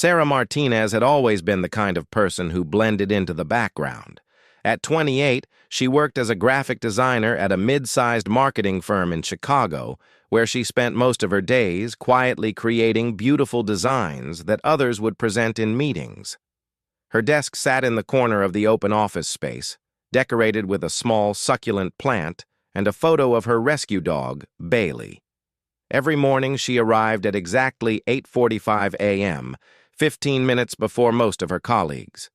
Sarah Martinez had always been the kind of person who blended into the background. At 28, she worked as a graphic designer at a mid-sized marketing firm in Chicago, where she spent most of her days quietly creating beautiful designs that others would present in meetings. Her desk sat in the corner of the open office space, decorated with a small, succulent plant and a photo of her rescue dog, Bailey. Every morning she arrived at exactly 8:45 a.m., 15 minutes before most of her colleagues.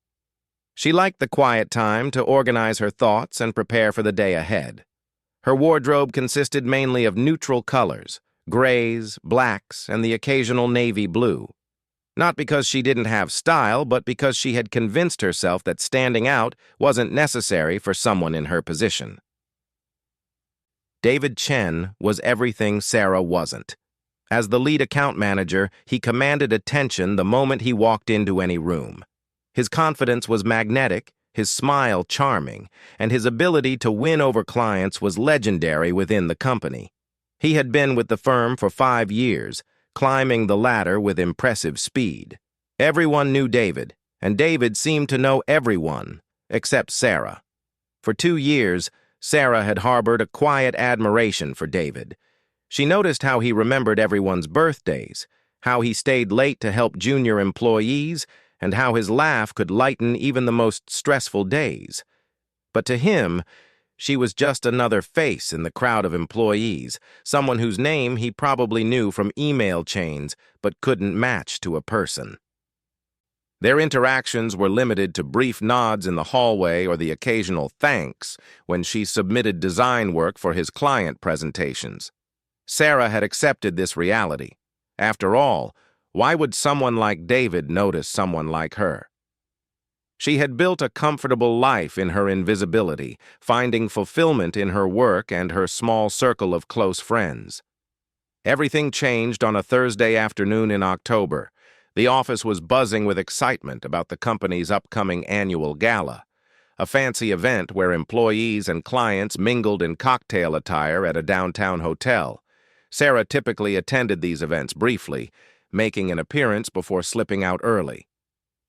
She liked the quiet time to organize her thoughts and prepare for the day ahead. Her wardrobe consisted mainly of neutral colors, grays, blacks, and the occasional navy blue. Not because she didn't have style, but because she had convinced herself that standing out wasn't necessary for someone in her position. David Chen was everything Sarah wasn't. As the lead account manager, he commanded attention the moment he walked into any room. His confidence was magnetic, his smile charming, and his ability to win over clients was legendary within the company. He had been with the firm for 5 years, climbing the ladder with impressive speed. Everyone knew David, and David seemed to know everyone, except Sarah. For 2 years, Sarah had harbored a quiet admiration for David. She noticed how he remembered everyone's birthdays, how he stayed late to help junior employees, and how his laugh could lighten even the most stressful days. But to him, she was just another face in the crowd of employees, someone whose name he probably knew from email chains but couldn't match to a person. Their interactions were limited to brief nods in the hallway or the occasional thanks when she submitted design work for his client presentations. Sarah had accepted this reality. After all, why would someone like David notice someone like her? She had built a comfortable life in her invisibility, finding fulfillment in her work and her small circle of close friends. Everything changed on a Thursday afternoon in October. The office was buzzing with excitement about the company's upcoming annual gala, a fancy event where employees and clients mingled in cocktail attire at a downtown hotel. Sarah typically attended these events briefly, making an appearance before slipping out early.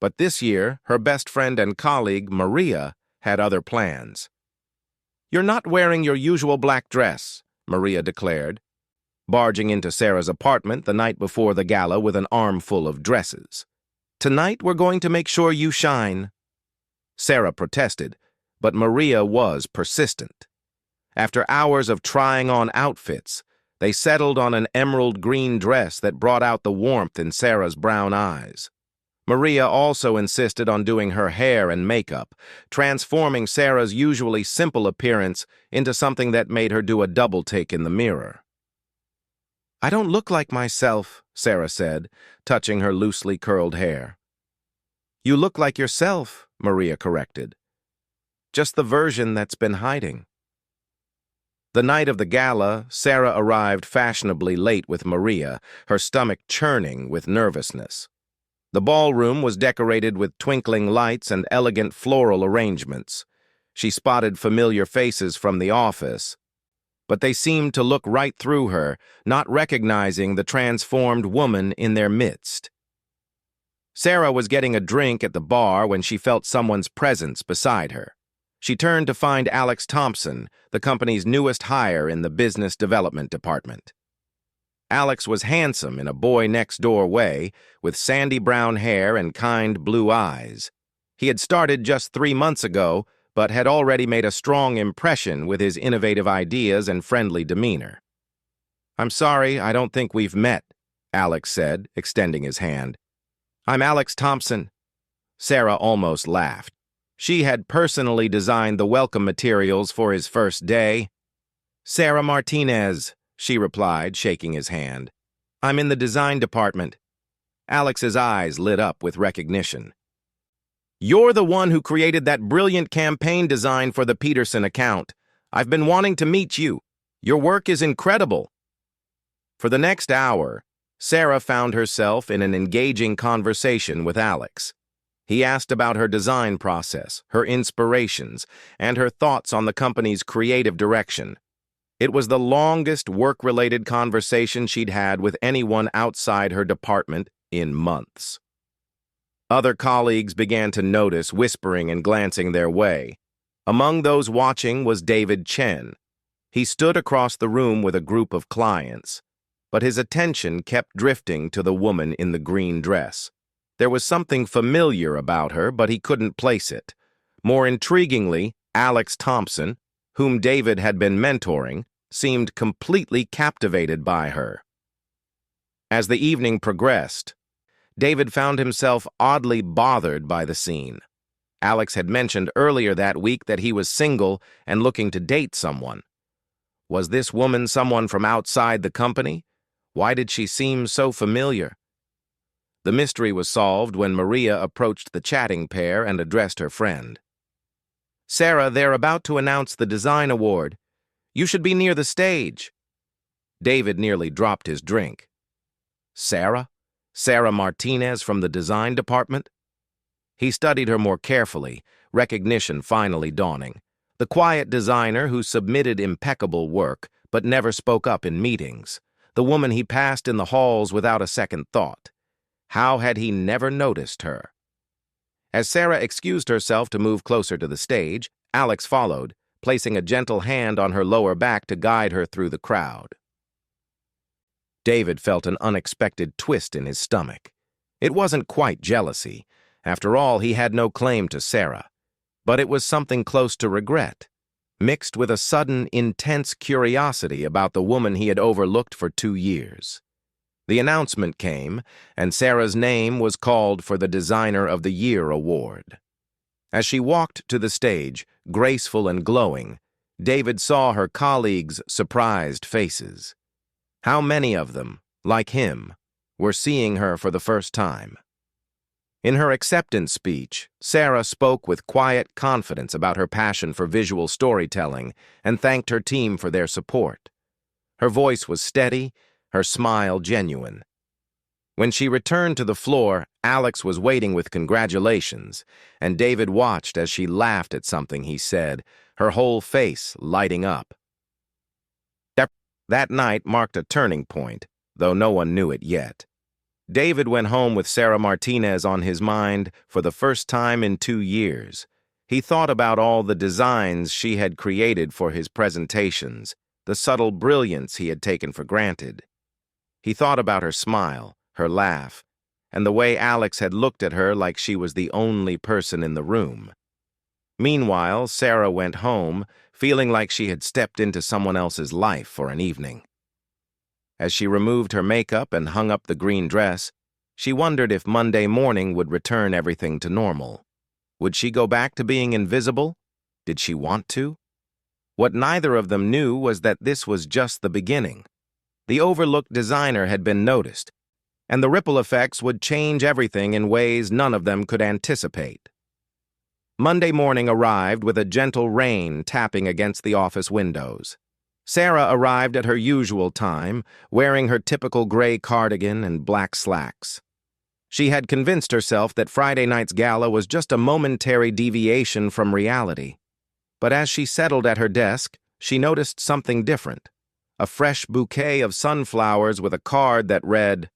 But this year, her best friend and colleague, Maria, had other plans. "You're not wearing your usual black dress," Maria declared, barging into Sarah's apartment the night before the gala with an armful of dresses. "Tonight, we're going to make sure you shine." Sarah protested, but Maria was persistent. After hours of trying on outfits, they settled on an emerald green dress that brought out the warmth in Sarah's brown eyes. Maria also insisted on doing her hair and makeup, transforming Sarah's usually simple appearance into something that made her do a double take in the mirror. "I don't look like myself," Sarah said, touching her loosely curled hair. "You look like yourself," Maria corrected. "Just the version that's been hiding." The night of the gala, Sarah arrived fashionably late with Maria, her stomach churning with nervousness. The ballroom was decorated with twinkling lights and elegant floral arrangements. She spotted familiar faces from the office, but they seemed to look right through her, not recognizing the transformed woman in their midst. Sarah was getting a drink at the bar when she felt someone's presence beside her. She turned to find Alex Thompson, the company's newest hire in the business development department. Alex was handsome in a boy-next-door way, with sandy brown hair and kind blue eyes. He had started just 3 months ago, but had already made a strong impression with his innovative ideas and friendly demeanor. "I'm sorry, I don't think we've met," Alex said, extending his hand. "I'm Alex Thompson." Sarah almost laughed. She had personally designed the welcome materials for his first day. "Sarah Martinez," she replied, shaking his hand. "I'm in the design department." Alex's eyes lit up with recognition. "You're the one who created that brilliant campaign design for the Peterson account. I've been wanting to meet you. Your work is incredible." For the next hour, Sarah found herself in an engaging conversation with Alex. He asked about her design process, her inspirations, and her thoughts on the company's creative direction. It was the longest work-related conversation she'd had with anyone outside her department in months. Other colleagues began to notice, whispering and glancing their way. Among those watching was David Chen. He stood across the room with a group of clients, but his attention kept drifting to the woman in the green dress. There was something familiar about her, but he couldn't place it. More intriguingly, Alex Thompson, whom David had been mentoring, seemed completely captivated by her. As the evening progressed, David found himself oddly bothered by the scene. Alex had mentioned earlier that week that he was single and looking to date someone. Was this woman someone from outside the company? Why did she seem so familiar? The mystery was solved when Maria approached the chatting pair and addressed her friend. "Sarah, they're about to announce the design award. You should be near the stage." David nearly dropped his drink. Sarah? Sarah Martinez from the design department? He studied her more carefully, recognition finally dawning. The quiet designer who submitted impeccable work but never spoke up in meetings. The woman he passed in the halls without a second thought. How had he never noticed her? As Sarah excused herself to move closer to the stage, Alex followed, placing a gentle hand on her lower back to guide her through the crowd. David felt an unexpected twist in his stomach. It wasn't quite jealousy. After all, he had no claim to Sarah. But it was something close to regret, mixed with a sudden, intense curiosity about the woman he had overlooked for 2 years. The announcement came, and Sarah's name was called for the Designer of the Year award. As she walked to the stage, graceful and glowing, David saw her colleagues' surprised faces. How many of them, like him, were seeing her for the first time? In her acceptance speech, Sarah spoke with quiet confidence about her passion for visual storytelling and thanked her team for their support. Her voice was steady, her smile genuine. When she returned to the floor, Alex was waiting with congratulations, and David watched as she laughed at something he said, her whole face lighting up. That night marked a turning point, though no one knew it yet. David went home with Sarah Martinez on his mind for the first time in 2 years. He thought about all the designs she had created for his presentations, the subtle brilliance he had taken for granted. He thought about her smile, her laugh, and the way Alex had looked at her like she was the only person in the room. Meanwhile, Sarah went home, feeling like she had stepped into someone else's life for an evening. As she removed her makeup and hung up the green dress, she wondered if Monday morning would return everything to normal. Would she go back to being invisible? Did she want to? What neither of them knew was that this was just the beginning. The overlooked designer had been noticed, and the ripple effects would change everything in ways none of them could anticipate. Monday morning arrived with a gentle rain tapping against the office windows. Sarah arrived at her usual time, wearing her typical gray cardigan and black slacks. She had convinced herself that Friday night's gala was just a momentary deviation from reality. But as she settled at her desk, she noticed something different. A fresh bouquet of sunflowers with a card that read,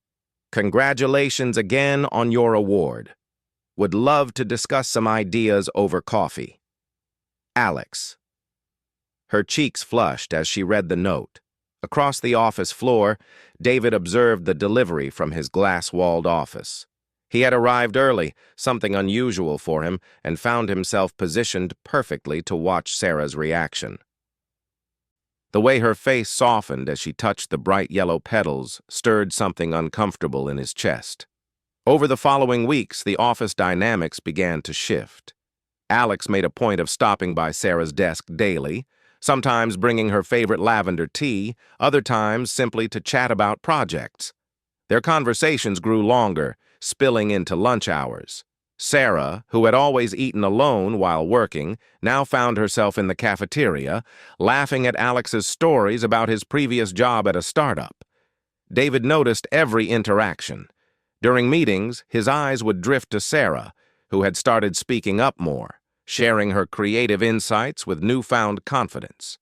"Congratulations again on your award. Would love to discuss some ideas over coffee. Alex." Her cheeks flushed as she read the note. Across the office floor, David observed the delivery from his glass-walled office. He had arrived early, something unusual for him, and found himself positioned perfectly to watch Sarah's reaction. The way her face softened as she touched the bright yellow petals stirred something uncomfortable in his chest. Over the following weeks, the office dynamics began to shift. Alex made a point of stopping by Sarah's desk daily, sometimes bringing her favorite lavender tea, other times simply to chat about projects. Their conversations grew longer, spilling into lunch hours. Sarah, who had always eaten alone while working, now found herself in the cafeteria, laughing at Alex's stories about his previous job at a startup. David noticed every interaction. During meetings, his eyes would drift to Sarah, who had started speaking up more, sharing her creative insights with newfound confidence.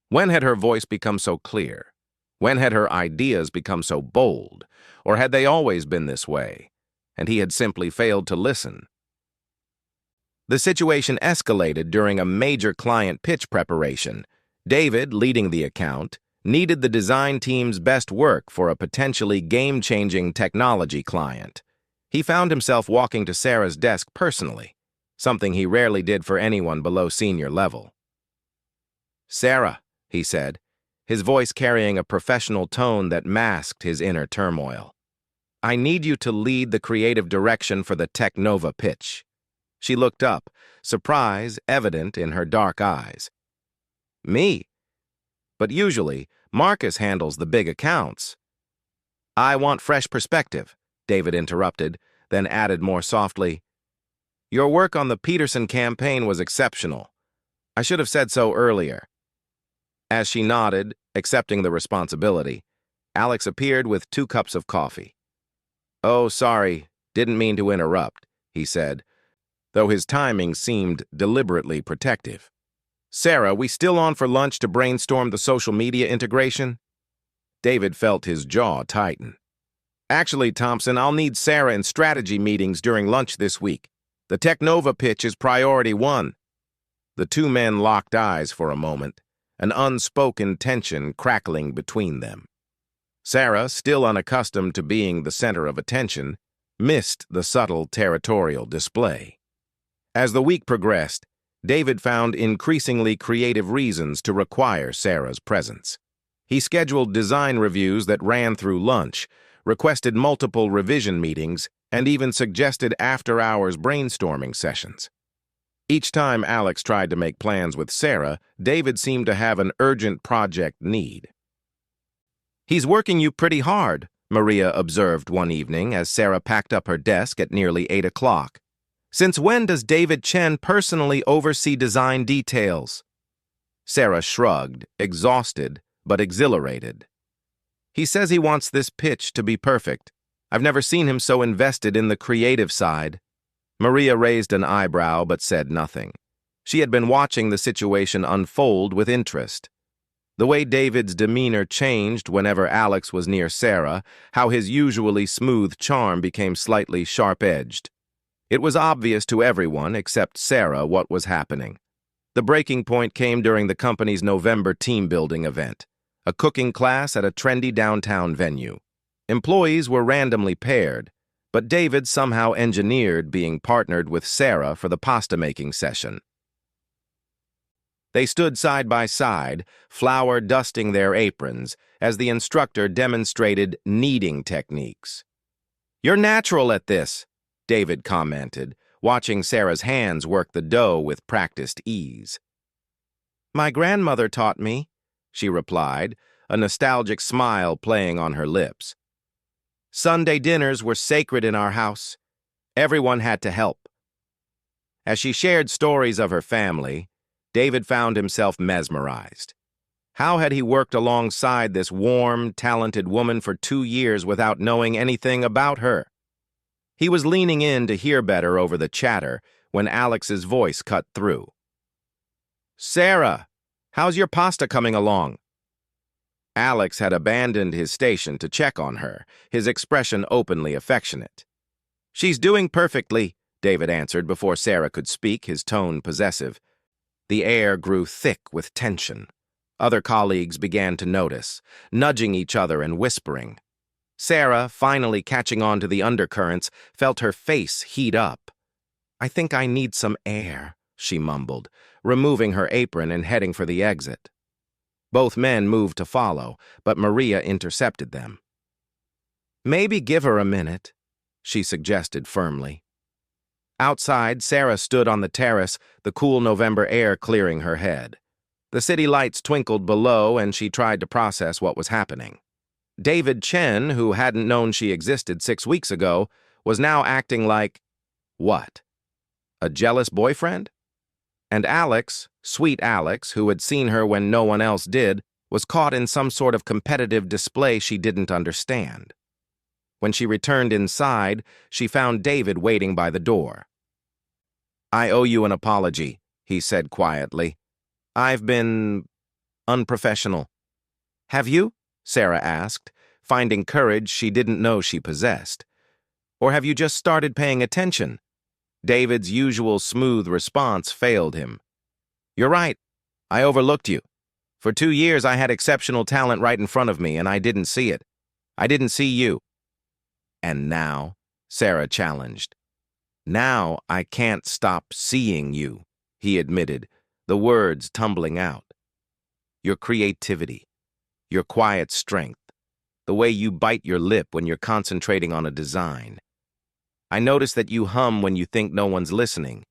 When had her voice become so clear? When had her ideas become so bold? Or had they always been this way? and he had simply failed to listen. The situation escalated during a major client pitch preparation. David, leading the account, needed the design team's best work for a potentially game-changing technology client. He found himself walking to Sarah's desk personally, something he rarely did for anyone below senior level. "Sarah," he said, his voice carrying a professional tone that masked his inner turmoil. "I need you to lead the creative direction for the Technova pitch." She looked up, surprise evident in her dark eyes. "Me? But usually, Marcus handles the big accounts." "I want fresh perspective," David interrupted, then added more softly, "Your work on the Peterson campaign was exceptional. I should have said so earlier." As she nodded, accepting the responsibility, Alex appeared with 2 cups of coffee. "Oh, sorry, didn't mean to interrupt," he said, though his timing seemed deliberately protective. "Sarah, we still on for lunch to brainstorm the social media integration?" David felt his jaw tighten. "Actually, Thompson, I'll need Sarah in strategy meetings during lunch this week. The Technova pitch is priority 1. The 2 men locked eyes for a moment, an unspoken tension crackling between them. Sarah, still unaccustomed to being the center of attention, missed the subtle territorial display. As the week progressed, David found increasingly creative reasons to require Sarah's presence. He scheduled design reviews that ran through lunch, requested multiple revision meetings, and even suggested after-hours brainstorming sessions. Each time Alex tried to make plans with Sarah, David seemed to have an urgent project need. "He's working you pretty hard," Maria observed one evening as Sarah packed up her desk at nearly 8 o'clock. "Since when does David Chen personally oversee design details?" Sarah shrugged, exhausted but exhilarated. "He says he wants this pitch to be perfect. I've never seen him so invested in the creative side." Maria raised an eyebrow but said nothing. She had been watching the situation unfold with interest. The way David's demeanor changed whenever Alex was near Sarah, how his usually smooth charm became slightly sharp-edged. It was obvious to everyone except Sarah what was happening. The breaking point came during the company's November team-building event, a cooking class at a trendy downtown venue. Employees were randomly paired, but David somehow engineered being partnered with Sarah for the pasta-making session. They stood side by side, flour dusting their aprons, as the instructor demonstrated kneading techniques. "You're natural at this," David commented, watching Sarah's hands work the dough with practiced ease. "My grandmother taught me," she replied, a nostalgic smile playing on her lips. "Sunday dinners were sacred in our house. Everyone had to help." As she shared stories of her family, David found himself mesmerized. How had he worked alongside this warm, talented woman for 2 years without knowing anything about her? He was leaning in to hear better over the chatter when Alex's voice cut through. "Sarah, how's your pasta coming along?" Alex had abandoned his station to check on her, his expression openly affectionate. "She's doing perfectly," David answered before Sarah could speak, his tone possessive. The air grew thick with tension. Other colleagues began to notice, nudging each other and whispering. Sarah, finally catching on to the undercurrents, felt her face heat up. "I think I need some air," she mumbled, removing her apron and heading for the exit. Both men moved to follow, but Maria intercepted them. "Maybe give her a minute," she suggested firmly. Outside, Sarah stood on the terrace, the cool November air clearing her head. The city lights twinkled below, and she tried to process what was happening. David Chen, who hadn't known she existed 6 weeks ago, was now acting like, what? A jealous boyfriend? And Alex, sweet Alex, who had seen her when no one else did, was caught in some sort of competitive display she didn't understand. When she returned inside, she found David waiting by the door. "I owe you an apology," he said quietly. "I've been unprofessional." "Have you?" Sarah asked, finding courage she didn't know she possessed. Or have you just started paying attention? David's usual smooth response failed him. You're right. I overlooked you. For 2 years, I had exceptional talent right in front of me, and I didn't see it. I didn't see you. And now, Sarah challenged. Now I can't stop seeing you, he admitted, the words tumbling out. Your creativity, your quiet strength, the way you bite your lip when you're concentrating on a design. I notice that you hum when you think no one's listening,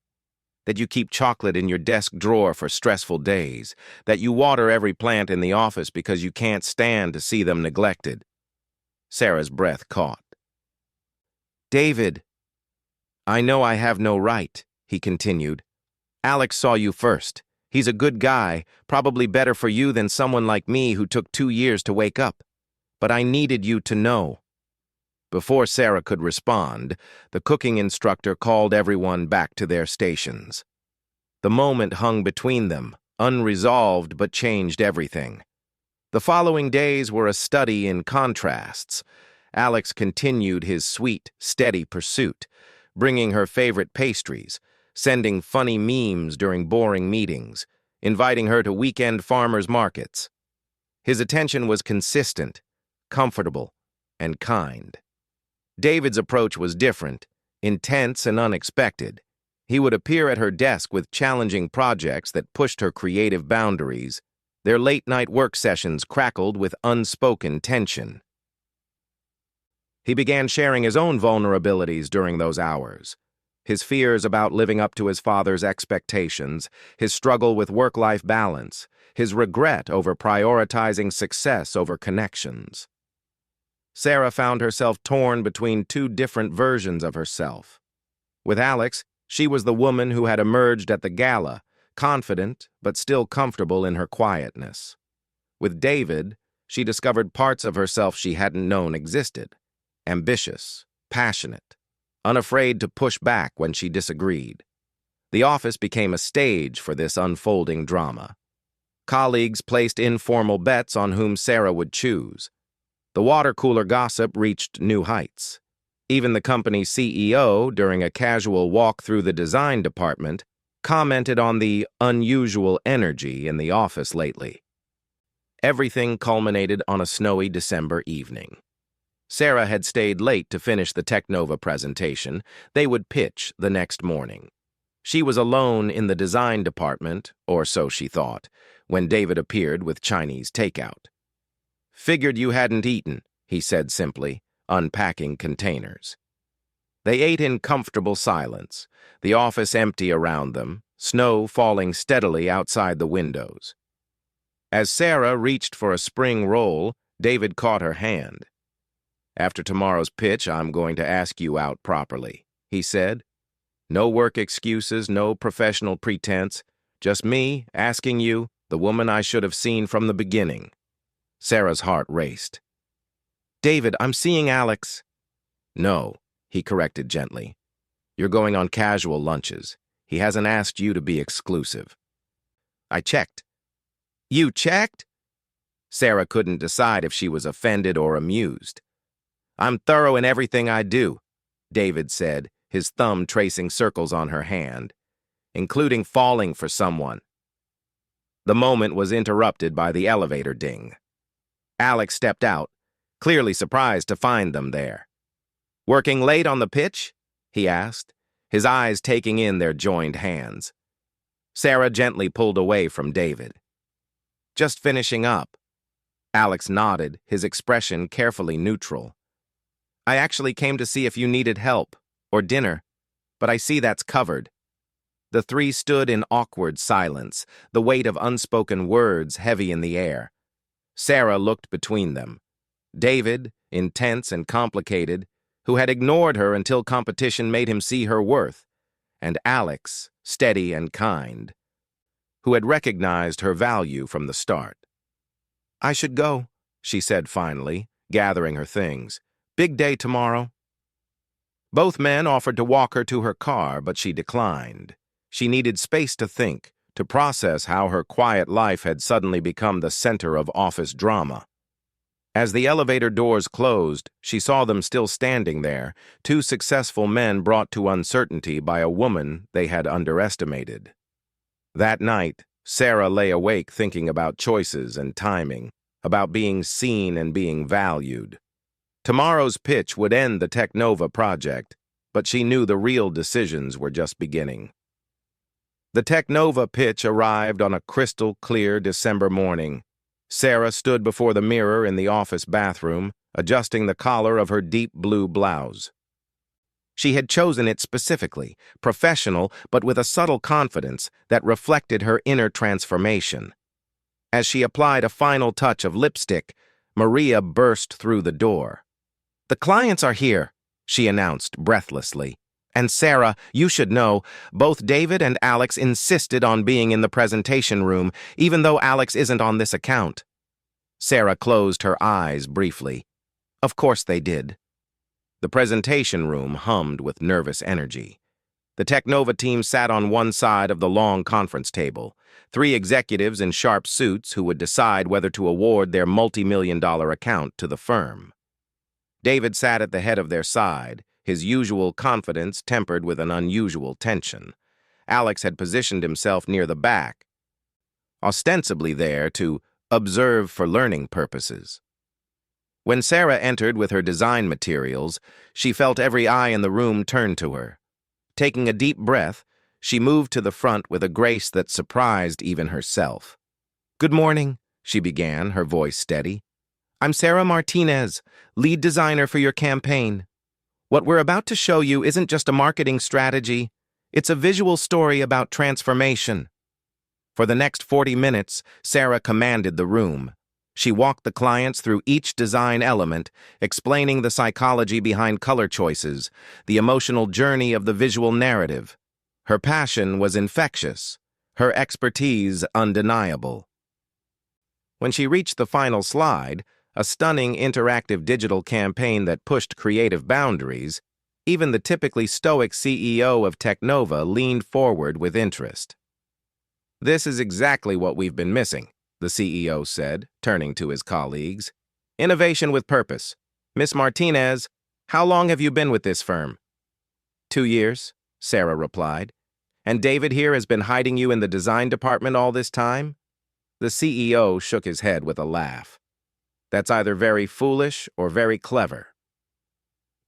that you keep chocolate in your desk drawer for stressful days, that you water every plant in the office because you can't stand to see them neglected. Sarah's breath caught. David, I know I have no right, he continued. Alex saw you first. He's a good guy, probably better for you than someone like me who took 2 years to wake up. But I needed you to know. Before Sarah could respond, the cooking instructor called everyone back to their stations. The moment hung between them, unresolved but changed everything. The following days were a study in contrasts. Alex continued his sweet, steady pursuit, bringing her favorite pastries, sending funny memes during boring meetings, inviting her to weekend farmers markets. His attention was consistent, comfortable, and kind. David's approach was different, intense and unexpected. He would appear at her desk with challenging projects that pushed her creative boundaries. Their late-night work sessions crackled with unspoken tension. He began sharing his own vulnerabilities during those hours. His fears about living up to his father's expectations, his struggle with work-life balance, his regret over prioritizing success over connections. Sarah found herself torn between 2 different versions of herself. With Alex, she was the woman who had emerged at the gala, confident but still comfortable in her quietness. With David, she discovered parts of herself she hadn't known existed. Ambitious, passionate, unafraid to push back when she disagreed. The office became a stage for this unfolding drama. Colleagues placed informal bets on whom Sarah would choose. The water cooler gossip reached new heights. Even the company's CEO, during a casual walk through the design department, commented on the unusual energy in the office lately. Everything culminated on a snowy December evening. Sarah had stayed late to finish the Technova presentation. They would pitch the next morning. She was alone in the design department, or so she thought, when David appeared with Chinese takeout. Figured you hadn't eaten, he said simply, unpacking containers. They ate in comfortable silence, the office empty around them, snow falling steadily outside the windows. As Sarah reached for a spring roll, David caught her hand. After tomorrow's pitch, I'm going to ask you out properly, he said. No work excuses, no professional pretense, just me asking you, the woman I should have seen from the beginning. Sarah's heart raced. David, I'm seeing Alex. No, he corrected gently. You're going on casual lunches. He hasn't asked you to be exclusive. I checked. You checked? Sarah couldn't decide if she was offended or amused. I'm thorough in everything I do, David said, his thumb tracing circles on her hand, including falling for someone. The moment was interrupted by the elevator ding. Alex stepped out, clearly surprised to find them there. Working late on the pitch? He asked, his eyes taking in their joined hands. Sarah gently pulled away from David. Just finishing up. Alex nodded, his expression carefully neutral. I actually came to see if you needed help, or dinner, but I see that's covered. The 3 stood in awkward silence, the weight of unspoken words heavy in the air. Sarah looked between them. David, intense and complicated, who had ignored her until competition made him see her worth, and Alex, steady and kind, who had recognized her value from the start. I should go, she said finally, gathering her things. Big day tomorrow. Both men offered to walk her to her car, but she declined. She needed space to think, to process how her quiet life had suddenly become the center of office drama. As the elevator doors closed, she saw them still standing there, two successful men brought to uncertainty by a woman they had underestimated. That night, Sarah lay awake thinking about choices and timing, about being seen and being valued. Tomorrow's pitch would end the Technova project, but she knew the real decisions were just beginning. The Technova pitch arrived on a crystal-clear December morning. Sarah stood before the mirror in the office bathroom, adjusting the collar of her deep blue blouse. She had chosen it specifically, professional, but with a subtle confidence that reflected her inner transformation. As she applied a final touch of lipstick, Maria burst through the door. "The clients are here," she announced breathlessly. "And Sarah, you should know, both David and Alex insisted on being in the presentation room, even though Alex isn't on this account." Sarah closed her eyes briefly. Of course they did. The presentation room hummed with nervous energy. The Technova team sat on one side of the long conference table, three executives in sharp suits who would decide whether to award their multi-million-dollar account to the firm. David sat at the head of their side, his usual confidence tempered with an unusual tension. Alex had positioned himself near the back, ostensibly there to observe for learning purposes. When Sarah entered with her design materials, she felt every eye in the room turn to her. Taking a deep breath, she moved to the front with a grace that surprised even herself. "Good morning," she began, her voice steady. "I'm Sarah Martinez, lead designer for your campaign. What we're about to show you isn't just a marketing strategy, it's a visual story about transformation." For the next 40 minutes, Sarah commanded the room. She walked the clients through each design element, explaining the psychology behind color choices, the emotional journey of the visual narrative. Her passion was infectious, her expertise undeniable. When she reached the final slide, a stunning interactive digital campaign that pushed creative boundaries, even the typically stoic CEO of Technova leaned forward with interest. "This is exactly what we've been missing," the CEO said, turning to his colleagues. "Innovation with purpose. Miss Martinez, how long have you been with this firm?" 2 years, Sarah replied. "And David here has been hiding you in the design department all this time?" The CEO shook his head with a laugh. "That's either very foolish or very clever."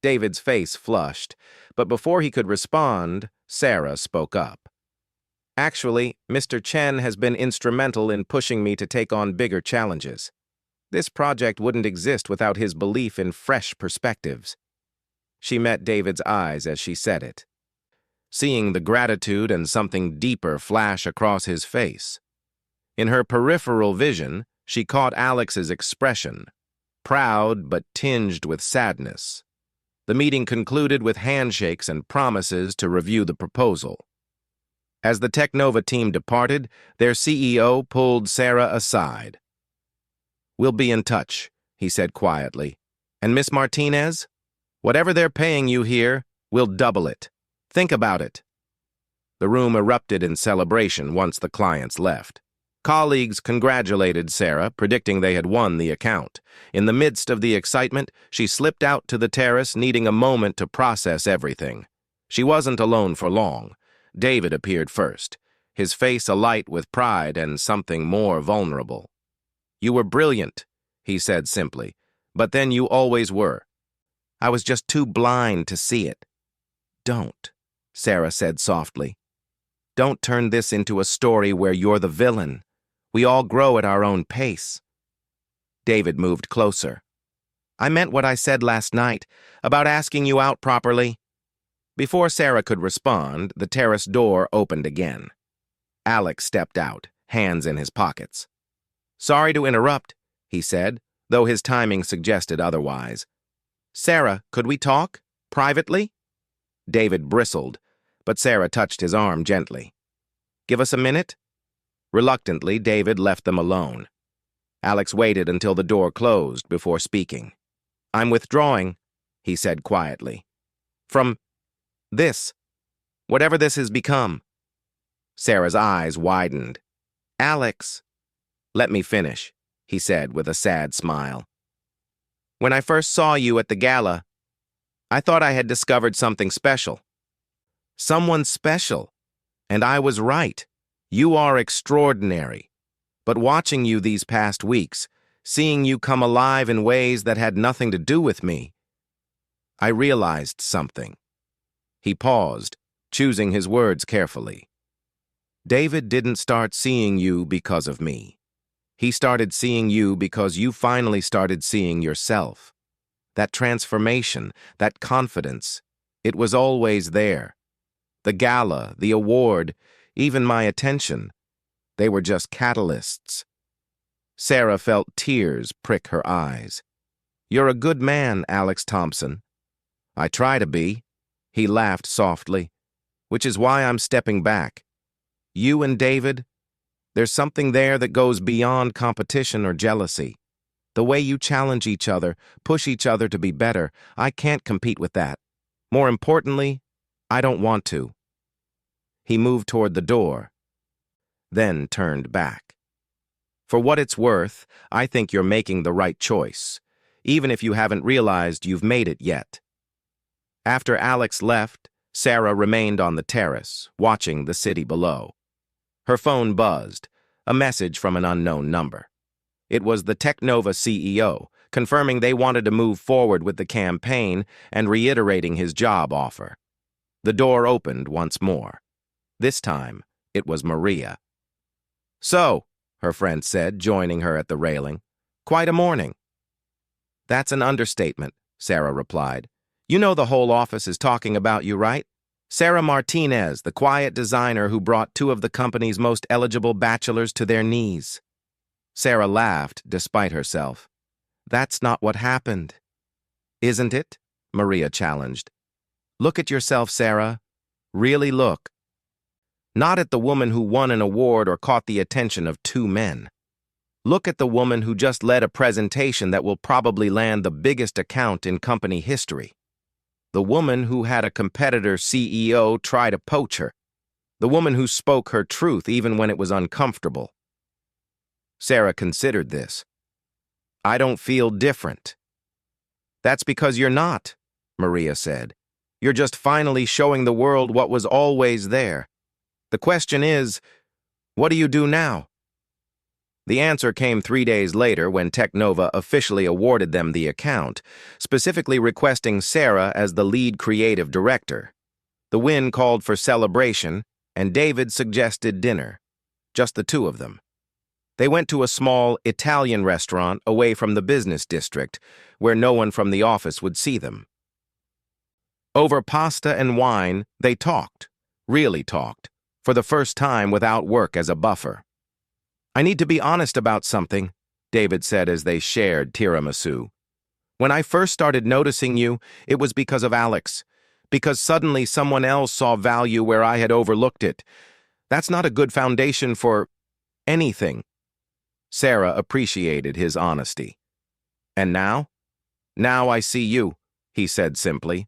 David's face flushed, but before he could respond, Sarah spoke up. "Actually, Mr. Chen has been instrumental in pushing me to take on bigger challenges. This project wouldn't exist without his belief in fresh perspectives." She met David's eyes as she said it, seeing the gratitude and something deeper flash across his face. In her peripheral vision, she caught Alex's expression, proud but tinged with sadness. The meeting concluded with handshakes and promises to review the proposal. As the Technova team departed, their CEO pulled Sarah aside. "We'll be in touch," he said quietly. "And Miss Martinez, whatever they're paying you here, we'll double it. Think about it." The room erupted in celebration once the clients left. Colleagues congratulated Sarah, predicting they had won the account. In the midst of the excitement, she slipped out to the terrace, needing a moment to process everything. She wasn't alone for long. David appeared first, his face alight with pride and something more vulnerable. "You were brilliant," he said simply, "but then you always were. I was just too blind to see it." "Don't," Sarah said softly. "Don't turn this into a story where you're the villain. We all grow at our own pace." David moved closer. "I meant what I said last night, about asking you out properly." Before Sarah could respond, the terrace door opened again. Alex stepped out, hands in his pockets. "Sorry to interrupt," he said, though his timing suggested otherwise. "Sarah, could we talk? Privately?" David bristled, but Sarah touched his arm gently. "Give us a minute?" Reluctantly, David left them alone. Alex waited until the door closed before speaking. "I'm withdrawing," he said quietly. "From this, whatever this has become." Sarah's eyes widened. "Alex." "Let me finish," he said with a sad smile. When I first saw you at the gala, I thought I had discovered something special. Someone special. And I was right. You are extraordinary. But watching you these past weeks, seeing you come alive in ways that had nothing to do with me, I realized something. He paused, choosing his words carefully. David didn't start seeing you because of me. He started seeing you because you finally started seeing yourself. That transformation, that confidence, it was always there. The gala, the award, even my attention, they were just catalysts. Sarah felt tears prick her eyes. You're a good man, Alex Thompson. I try to be. He laughed softly, which is why I'm stepping back. You and David, there's something there that goes beyond competition or jealousy. The way you challenge each other, push each other to be better, I can't compete with that. More importantly, I don't want to. He moved toward the door, then turned back. For what it's worth, I think you're making the right choice, even if you haven't realized you've made it yet. After Alex left, Sarah remained on the terrace, watching the city below. Her phone buzzed, a message from an unknown number. It was the Teknova CEO, confirming they wanted to move forward with the campaign and reiterating his job offer. The door opened once more. This time, it was Maria. So, her friend said, joining her at the railing, quite a morning. That's an understatement, Sarah replied. You know the whole office is talking about you, right? Sarah Martinez, the quiet designer who brought two of the company's most eligible bachelors to their knees. Sarah laughed, despite herself. That's not what happened. Isn't it? Maria challenged. Look at yourself, Sarah. Really look. Not at the woman who won an award or caught the attention of two men. Look at the woman who just led a presentation that will probably land the biggest account in company history. The woman who had a competitor CEO try to poach her. The woman who spoke her truth even when it was uncomfortable. Sarah considered this. I don't feel different. That's because you're not, Maria said. You're just finally showing the world what was always there. The question is, what do you do now? The answer came 3 days later when Teknova officially awarded them the account, specifically requesting Sarah as the lead creative director. The win called for celebration, and David suggested dinner. Just the two of them. They went to a small Italian restaurant away from the business district, where no one from the office would see them. Over pasta and wine, they talked, really talked, for the first time without work as a buffer. I need to be honest about something, David said as they shared tiramisu. When I first started noticing you, it was because of Alex, because suddenly someone else saw value where I had overlooked it. That's not a good foundation for anything. Sarah appreciated his honesty. And now? Now I see you, he said simply.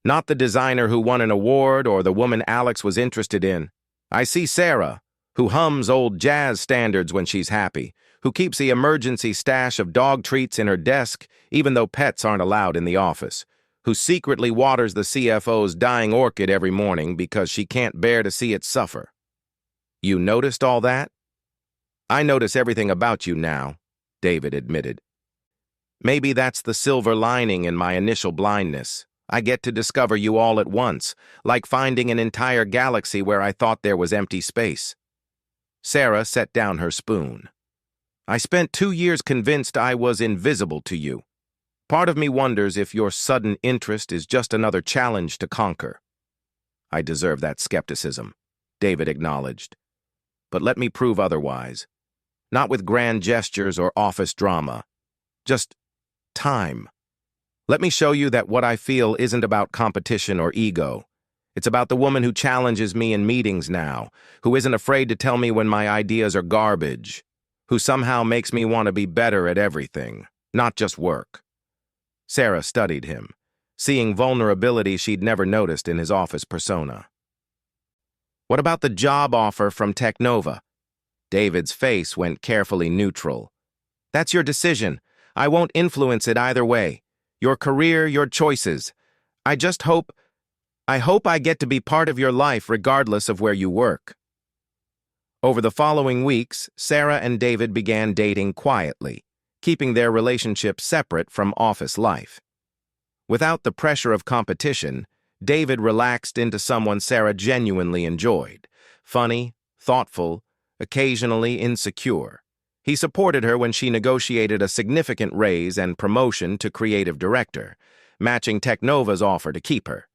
Not the designer who won an award or the woman Alex was interested in. I see Sarah, who hums old jazz standards when she's happy, who keeps the emergency stash of dog treats in her desk even though pets aren't allowed in the office, who secretly waters the CFO's dying orchid every morning because she can't bear to see it suffer. You noticed all that? I notice everything about you now, David admitted. Maybe that's the silver lining in my initial blindness. I get to discover you all at once, like finding an entire galaxy where I thought there was empty space. Sarah set down her spoon. I spent 2 years convinced I was invisible to you. Part of me wonders if your sudden interest is just another challenge to conquer. I deserve that skepticism, David acknowledged. But let me prove otherwise. Not with grand gestures or office drama. Just time. Let me show you that what I feel isn't about competition or ego. It's about the woman who challenges me in meetings now, who isn't afraid to tell me when my ideas are garbage, who somehow makes me want to be better at everything, not just work. Sarah studied him, seeing vulnerability she'd never noticed in his office persona. What about the job offer from Teknova? David's face went carefully neutral. That's your decision. I won't influence it either way. Your career, your choices. I just hope I get to be part of your life regardless of where you work." Over the following weeks, Sarah and David began dating quietly, keeping their relationship separate from office life. Without the pressure of competition, David relaxed into someone Sarah genuinely enjoyed. Funny, thoughtful, occasionally insecure. He supported her when she negotiated a significant raise and promotion to creative director, matching Technova's offer to keep her.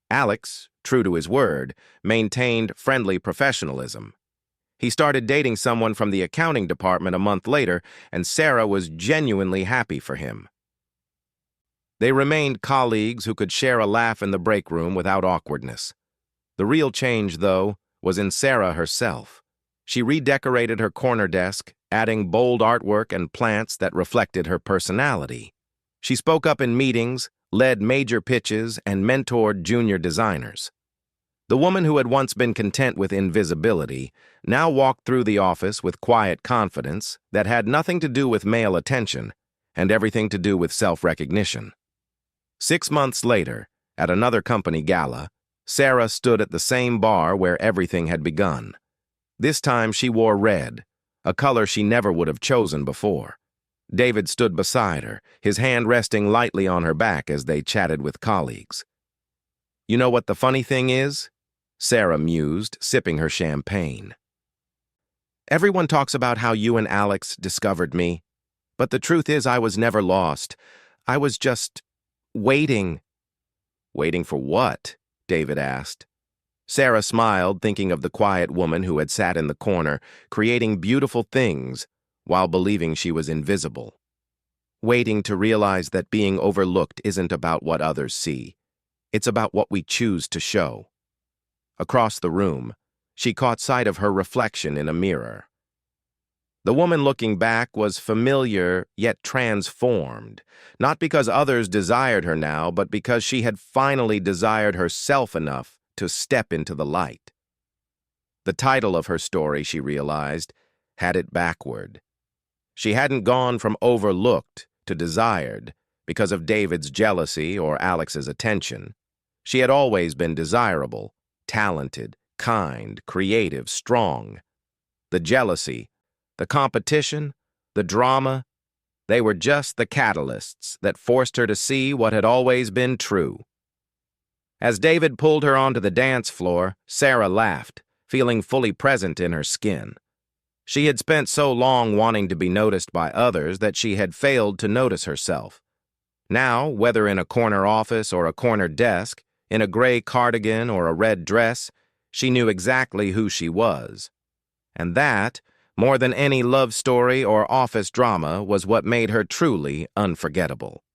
Alex, true to his word, maintained friendly professionalism. He started dating someone from the accounting department a month later, and Sarah was genuinely happy for him. They remained colleagues who could share a laugh in the break room without awkwardness. The real change, though, was in Sarah herself. She redecorated her corner desk, adding bold artwork and plants that reflected her personality. She spoke up in meetings, led major pitches, and mentored junior designers. The woman who had once been content with invisibility now walked through the office with quiet confidence that had nothing to do with male attention and everything to do with self-recognition. 6 months later, at another company gala, Sarah stood at the same bar where everything had begun. This time she wore red, a color she never would have chosen before. David stood beside her, his hand resting lightly on her back as they chatted with colleagues. "You know what the funny thing is?" Sarah mused, sipping her champagne. "Everyone talks about how you and Alex discovered me, but the truth is I was never lost. I was just waiting." "Waiting for what?" David asked. Sarah smiled, thinking of the quiet woman who had sat in the corner, creating beautiful things while believing she was invisible. "Waiting to realize that being overlooked isn't about what others see. It's about what we choose to show." Across the room, she caught sight of her reflection in a mirror. The woman looking back was familiar yet transformed, not because others desired her now, but because she had finally desired herself enough to step into the light. The title of her story, she realized, had it backward. She hadn't gone from overlooked to desired because of David's jealousy or Alex's attention. She had always been desirable, talented, kind, creative, strong. The jealousy, the competition, the drama, they were just the catalysts that forced her to see what had always been true. As David pulled her onto the dance floor, Sarah laughed, feeling fully present in her skin. She had spent so long wanting to be noticed by others that she had failed to notice herself. Now, whether in a corner office or a corner desk, in a gray cardigan or a red dress, she knew exactly who she was. And that, more than any love story or office drama, was what made her truly unforgettable.